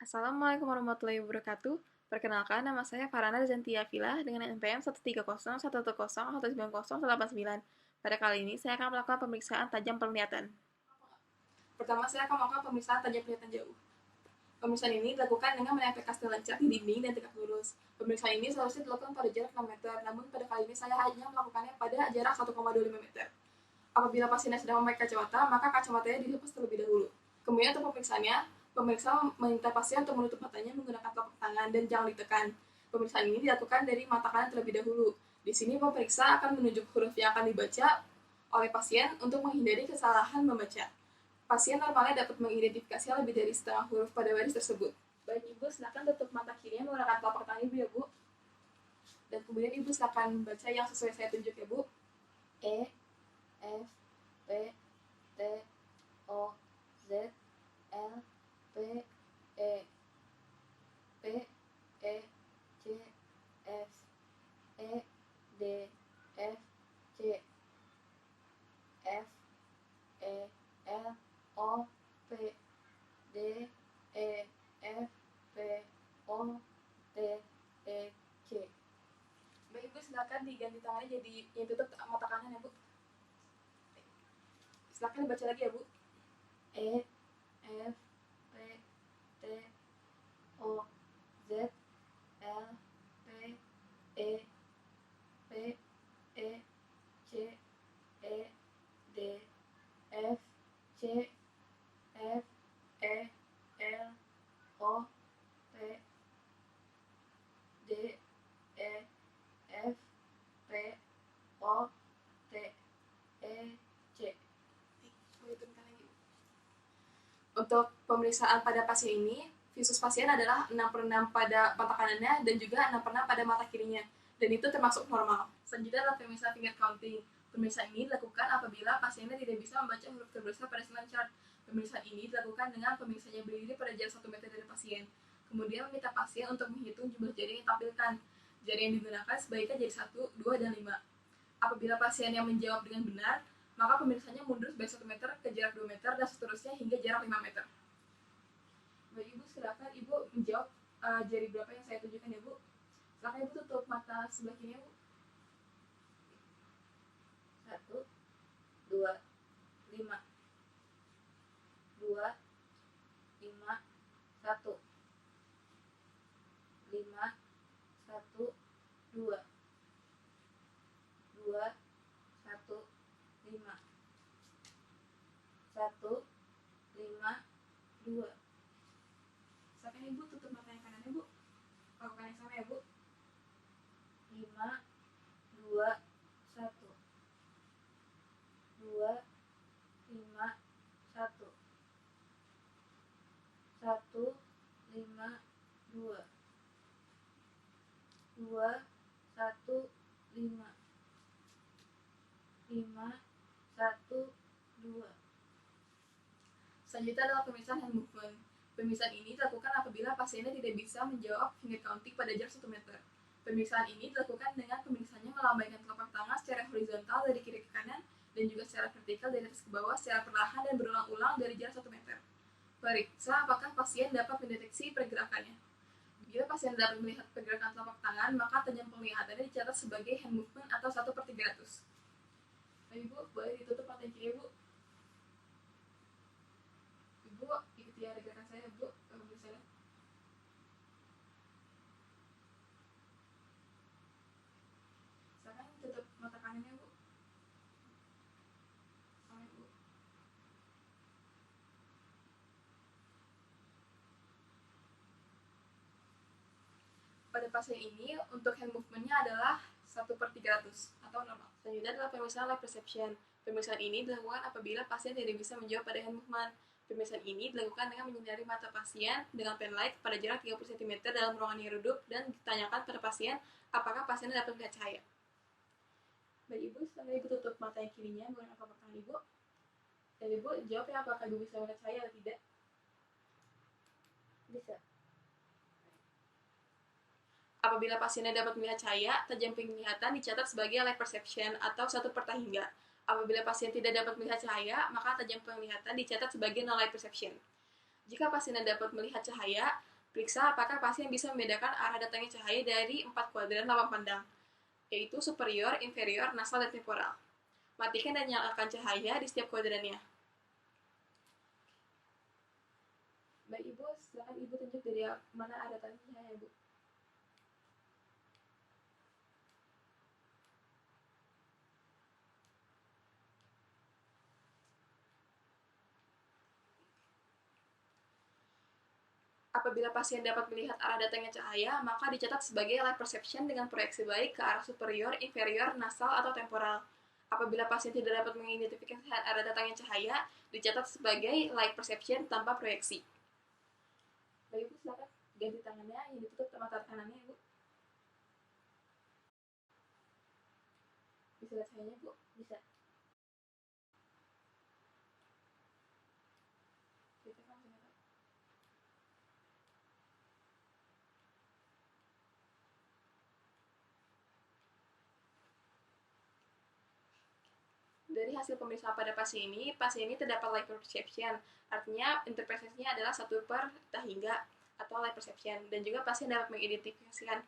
Assalamualaikum warahmatullahi wabarakatuh. Perkenalkan, nama saya Farhana Zantia Vila dengan NPM 13011101989. Pada kali ini, saya akan melakukan pemeriksaan tajam penglihatan. Pertama, saya akan melakukan pemeriksaan tajam penglihatan jauh. Pemeriksaan ini dilakukan dengan menempelkan stel cat di dinding dan tegak lurus. Pemeriksaan ini seharusnya dilakukan pada jarak 6 meter, namun pada kali ini saya hanya melakukannya pada jarak 1,25 meter. Apabila pasiennya sedang memakai kacamata, maka kacamatanya dilepas terlebih dahulu. Kemudian untuk pemeriksaannya, pemeriksa meminta pasien untuk menutup matanya menggunakan telapak tangan dan jangan ditekan. Pemeriksaan ini dilakukan dari mata kanan terlebih dahulu. Di sini pemeriksa akan menunjuk huruf yang akan dibaca oleh pasien untuk menghindari kesalahan membaca. Pasien normalnya dapat mengidentifikasi lebih dari setengah huruf pada baris tersebut. Baik Ibu, silakan tutup mata kirinya menggunakan telapak tangan Ibu ya Bu. Dan kemudian Ibu silakan baca yang sesuai saya tunjuk ya Bu. E, F, P, T, O, Z, L, P, E, P, E, C, F, E, D, F, C, F, E, L, O, P, D, E, F, P, O, T, E, C. Baik Ibu, silakan diganti tangannya jadi yang tutup mata kanan ya Bu. Silakan dibaca lagi ya Bu. E, F, P, T, O, Z, L, P, E, P, E, C, E, D, F, C, F, E, L, O, P, D, E, F, P, O, T, E, C. Untuk pemeriksaan pada pasien ini, visus pasien adalah 6/6 pada mata kanannya dan juga 6/6 pada mata kirinya. Dan itu termasuk normal. Selanjutnya adalah pemeriksaan finger counting. Pemeriksaan ini dilakukan apabila pasiennya tidak bisa membaca huruf terbesar pada stel chart. Pemeriksaan ini dilakukan dengan pemeriksanya berdiri pada jarak 1 meter dari pasien. Kemudian meminta pasien untuk menghitung jumlah jari yang ditampilkan. Jari yang digunakan sebaiknya jari 1, 2, dan 5. Apabila pasien yang menjawab dengan benar, maka pemeriksaannya mundur sebaik 1 meter ke jarak 2 meter dan seterusnya hingga jarak 5 meter. Baik Ibu, silakan Ibu menjawab jari berapa yang saya tunjukkan ya Bu. Silakan Ibu tutup mata sebelah kiri ya Bu. 1, 2, 5, 2, 5, 1, 5, 1, 2, 2, 1, 5, 1, 5, 2. Silakan Ibu tutup mata yang kanan ya Bu. Lakukan yang sama ya Bu. 5, 2, 1, 2, 5, 1, 1, 5, 2, 2, 1, 5, 5, 1, 2. Selanjutnya adalah pemeriksaan hand movement. Pemeriksaan ini dilakukan apabila pasiennya tidak bisa menjawab finger counting pada jarak 1 meter. Pemeriksaan ini dilakukan dengan pemeriksaannya melambaikan telapak tangan secara horizontal dari kiri ke kanan dan juga secara vertikal dari atas ke bawah secara perlahan dan berulang-ulang dari jarak 1 meter. Periksa apakah pasien dapat mendeteksi pergerakannya. Bila pasien dapat melihat pergerakan telapak tangan, maka tajam penglihatannya dicatat sebagai hand movement atau 1/300. Nah, Ibu, boleh ditutup mata kiri Ibu. Ibu, ikuti gerakan saya Bu. Misalnya. Silakan tutup mata kanannya Bu. Sama Bu. Pada pasien ini, untuk hand movement-nya adalah 1/300 atau normal. Selanjutnya adalah pemeriksaan live perception. Pemeriksaan ini dilakukan apabila pasien tidak bisa menjawab pada hand movement. Pemeriksaan ini dilakukan dengan menyinari mata pasien dengan pen light pada jarak 30 cm dalam ruangan yang redup dan ditanyakan pada pasien apakah pasiennya dapat melihat cahaya. Baik Ibu, setelah Ibu tutup mata yang kirinya menggunakan telapak tangan Ibu, dan Ibu jawab ya apakah Ibu bisa melihat cahaya atau tidak. Bisa. Apabila pasiennya dapat melihat cahaya, tajam penglihatan dicatat sebagai light perception atau 1/hingga. Apabila pasien tidak dapat melihat cahaya, maka tajam penglihatan dicatat sebagai no light perception. Jika pasiennya dapat melihat cahaya, Periksa apakah pasien bisa membedakan arah datangnya cahaya dari 4 kuadran lapang pandang, yaitu superior, inferior, nasal, dan temporal. Matikan dan nyalakan cahaya di setiap kuadrannya. Baik Ibu, silakan Ibu tunjuk dari mana arah datangnya cahaya, Bu. Apabila pasien dapat melihat arah datangnya cahaya, maka dicatat sebagai light perception dengan proyeksi baik ke arah superior, inferior, nasal, atau temporal. Apabila pasien tidak dapat mengidentifikasi arah datangnya cahaya, dicatat sebagai light perception tanpa proyeksi. Baik Ibu, silakan ganti tangannya yang ditutup mata kanannya, Ibu. Bisa lihat cahayanya, Bu? Bisa. Kita kan ternyata. Dari hasil pemeriksaan pada pasien ini terdapat light perception, artinya interpretasinya adalah 1/tak atau light perception, dan juga pasien dapat mengidentifikasikan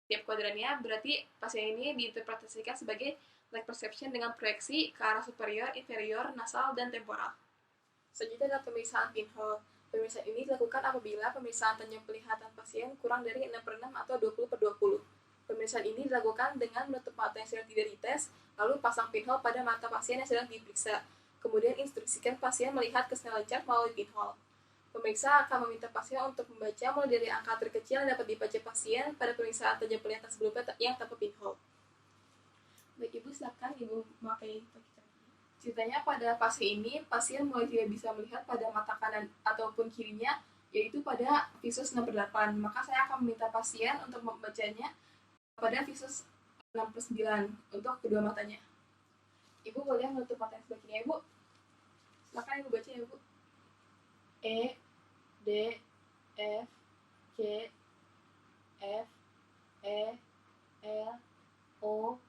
tiap kuadrannya, berarti pasien ini diinterpretasikan sebagai light perception dengan proyeksi ke arah superior, inferior, nasal, dan temporal. Selanjutnya adalah pemeriksaan pinhole. Pemeriksaan ini dilakukan apabila pemeriksaan tanjam penglihatan pasien kurang dari 6/6 atau 20/20. Pemeriksaan ini dilakukan dengan menutup mata yang sedang tidak dites, lalu pasang pinhole pada mata pasien yang sedang diperiksa. Kemudian instruksikan pasien melihat ke Snellen chart melalui pinhole. Pemeriksa akan meminta pasien untuk membaca mulai dari angka terkecil yang dapat dibaca pasien pada pemeriksaan tajam penglihatan sebelumnya yang tanpa pinhole. Baik Ibu, silakan Ibu memakai ceritanya pada pasien ini, pasien mulai tidak bisa melihat pada mata kanan ataupun kirinya, yaitu pada visus 6/8. Maka saya akan meminta pasien untuk membacanya pada visus 6/9 untuk kedua matanya. Ibu boleh menutup mata yang sebelah kiri ya, Ibu. Silakan Ibu baca ya, Bu. E, D, F, G, F, E, L, O,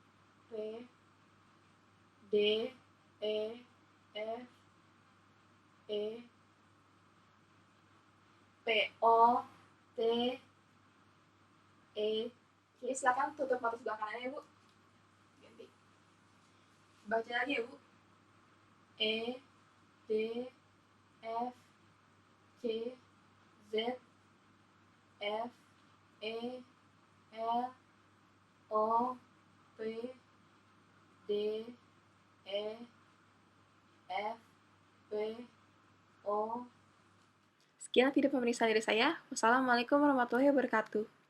P, D, E, F, E, P, O, T, E. Oke, silakan tutup mata sebelah kanan ya, Bu. Ganti. Baca lagi ya, Bu. E, D, F, G, Z, F, E, L, O, P, D, E, F, P, O. Sekian video pemeriksaan dari saya. Wassalamualaikum warahmatullahi wabarakatuh.